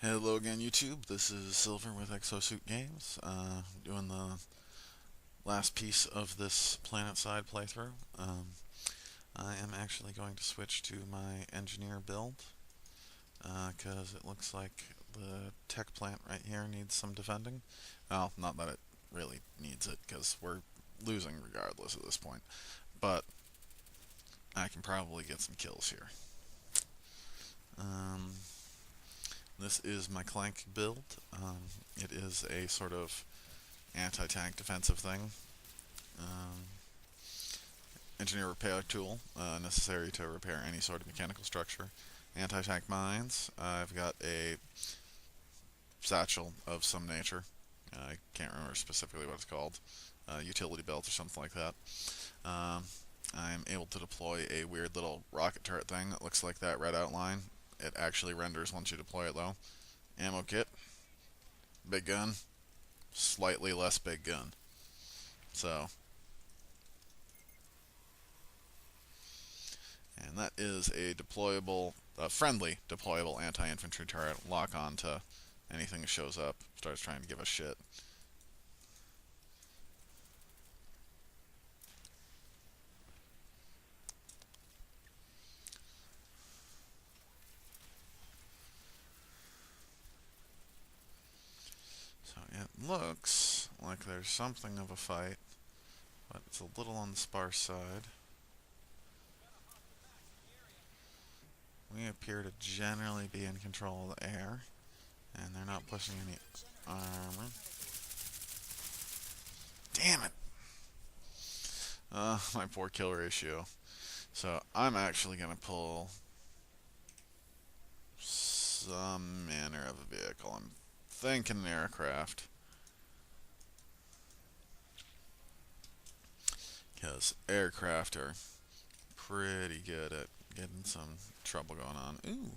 Hello again, YouTube. This is Silver with Exosuit Games, doing the last piece of this Planetside playthrough. I am actually going to switch to my engineer build, because it looks like the tech plant right here needs some defending. Well, not that it really needs it, because we're losing regardless at this point, but I can probably get some kills here. Um, this is my Clank build. It is a sort of anti-tank defensive thing. Um, Engineer repair tool, necessary to repair any sort of mechanical structure. Anti-tank mines. I've got a satchel of some nature. I can't remember specifically what it's called. Utility belt or something like that. I'm able to deploy a weird little rocket turret thing that looks like that red outline. It actually renders once you deploy it though. Ammo kit. Big gun. Slightly less big gun. So, and that is a deployable, friendly deployable anti-infantry turret. Lock on to anything that shows up, starts trying to give us shit. So it looks like there's something of a fight, but it's a little on the sparse side. We appear to generally be in control of the air, and they're not pushing any armor. Damn it! My poor kill ratio. So I'm actually going to pull some manner of a vehicle. I'm thinking an aircraft. Because aircraft are pretty good at getting some trouble going on. Ooh,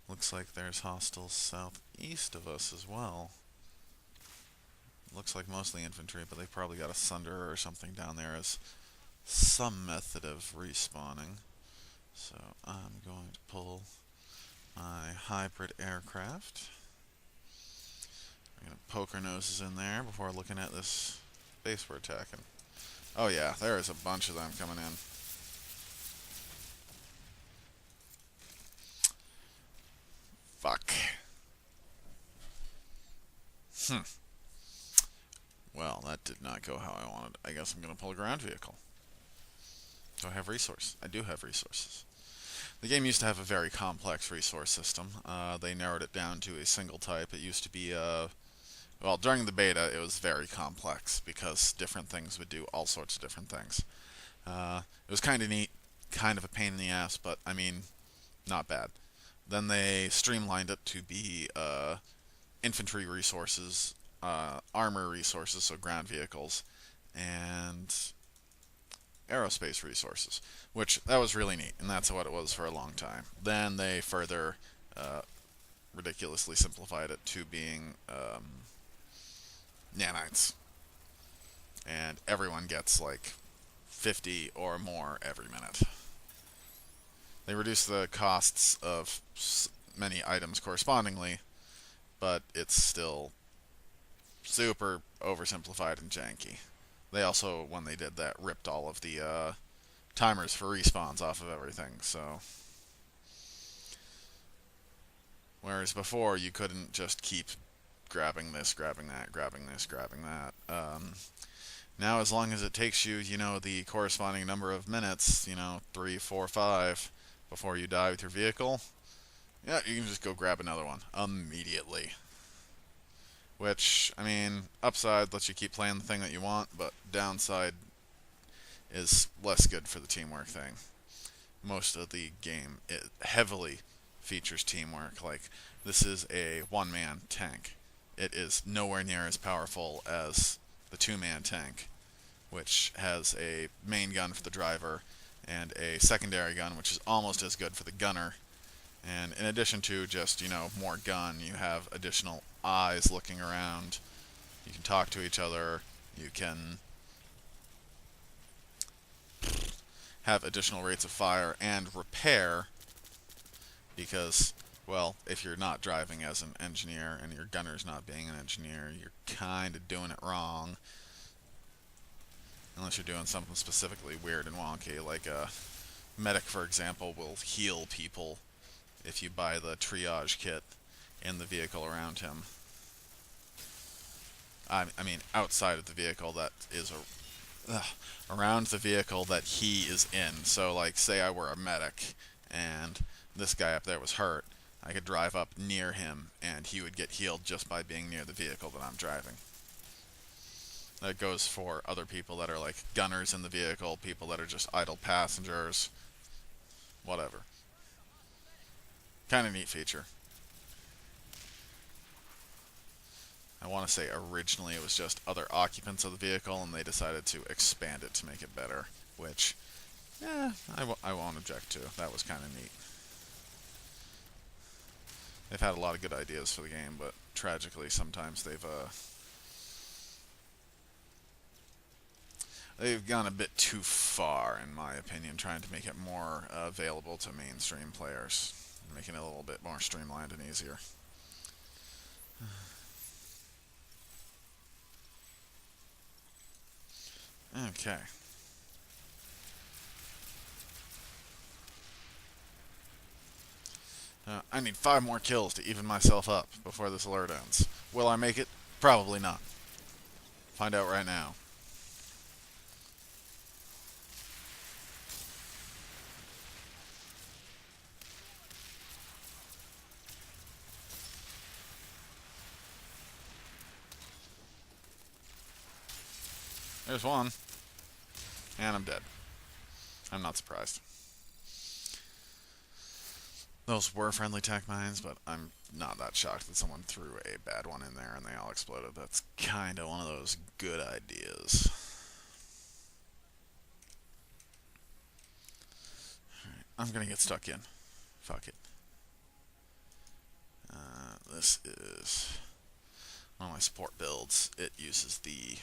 looks like there's hostiles southeast of us as well. Looks like mostly infantry, but they've probably got a Sunderer or something down there as some method of respawning. So I'm going to pull my hybrid aircraft. I'm going to poke our noses in there before looking at this base we're attacking. Oh yeah, there is a bunch of them coming in. Fuck. Well, that did not go how I wanted. I guess I'm going to pull a ground vehicle. Do I have resource? I do have resources. The game used to have a very complex resource system. They narrowed it down to a single type. It used to be, well, during the beta, it was very complex because different things would do all sorts of different things. It was kind of neat, kind of a pain in the ass, but, I mean, not bad. Then they streamlined it to be infantry resources, armor resources, so ground vehicles, and aerospace resources, which that was really neat, and that's what it was for a long time. Then they further ridiculously simplified it to being nanites, and everyone gets like 50 or more every minute. They reduce the costs of many items correspondingly, but it's still super oversimplified and janky. They also, when they did that, ripped all of the timers for respawns off of everything, so... Whereas before, you couldn't just keep grabbing this, grabbing that, grabbing this, grabbing that. Now, as long as it takes you, the corresponding number of minutes, 3, 4, 5, before you die with your vehicle, yeah, you can just go grab another one immediately. Which, I mean, upside lets you keep playing the thing that you want, but downside is less good for the teamwork thing. Most of the game, it heavily features teamwork. Like, this is a one-man tank. It is nowhere near as powerful as the two-man tank, which has a main gun for the driver and a secondary gun, which is almost as good for the gunner. And in addition to just, more gun, you have additional eyes looking around. You can talk to each other. You can have additional rates of fire and repair, because Well, if you're not driving as an engineer and your gunner's not being an engineer, you're kind of doing it wrong. Unless you're doing something specifically weird and wonky, like a medic, for example, will heal people if you buy the triage kit in the vehicle around him. I mean, outside of the vehicle that is around the vehicle that he is in. So, like, say I were a medic and this guy up there was hurt, I could drive up near him and he would get healed just by being near the vehicle that I'm driving. That goes for other people that are like gunners in the vehicle, people that are just idle passengers, whatever. Kind of neat feature. I want to say originally it was just other occupants of the vehicle, and they decided to expand it to make it better, which, I won't object to. That was kind of neat. They've had a lot of good ideas for the game, but tragically sometimes they've gone a bit too far, in my opinion, trying to make it more available to mainstream players, making it a little bit more streamlined and easier. Okay. I need 5 more kills to even myself up before this alert ends. Will I make it? Probably not. Find out right now. There's one. And I'm dead. I'm not surprised. Those were friendly tech mines, but I'm not that shocked that someone threw a bad one in there and they all exploded. That's kind of one of those good ideas. Alright, I'm gonna get stuck in. Fuck it. This is one of my support builds. It uses the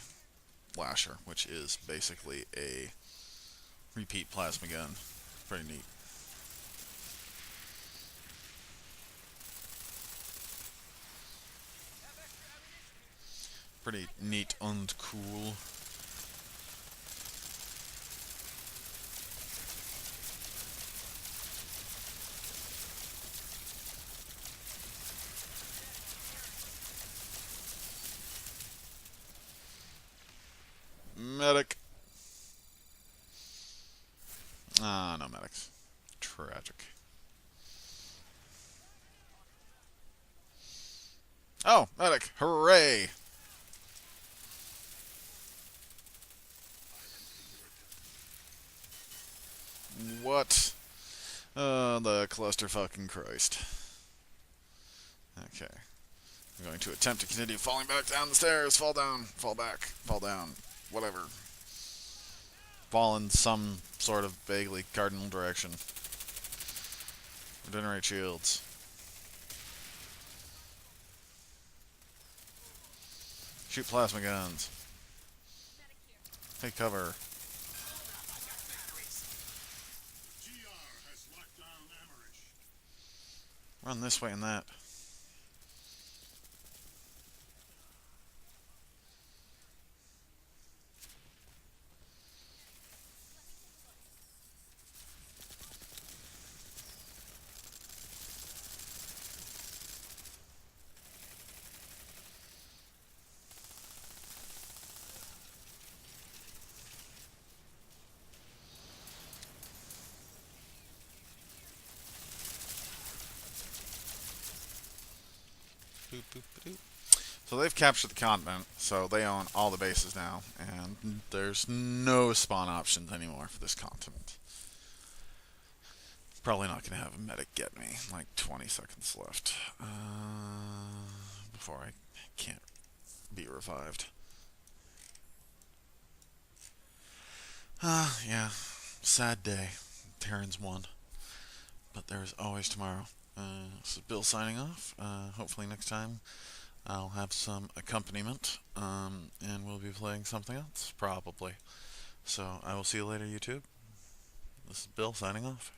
Lasher, which is basically a repeat plasma gun. Pretty neat. Pretty neat and cool. Medic. Ah, no medics. Tragic. Oh, medic. Hooray. What? The cluster fucking Christ. Okay. I'm going to attempt to continue falling back down the stairs. Fall down. Fall back. Fall down. Whatever. Fall in some sort of vaguely cardinal direction. Regenerate shields. Shoot plasma guns. Take cover. Run this way and that. So they've captured the continent, so they own all the bases now, and there's no spawn options anymore for this continent. Probably not going to have a medic get me. Like 20 seconds left before I can't be revived. Yeah, sad day. Terran's won. But there's always tomorrow. This is Bill signing off. Hopefully next time I'll have some accompaniment, and we'll be playing something else, probably. So I will see you later, YouTube. This is Bill signing off.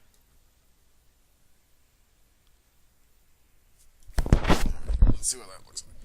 Let's see what that looks like.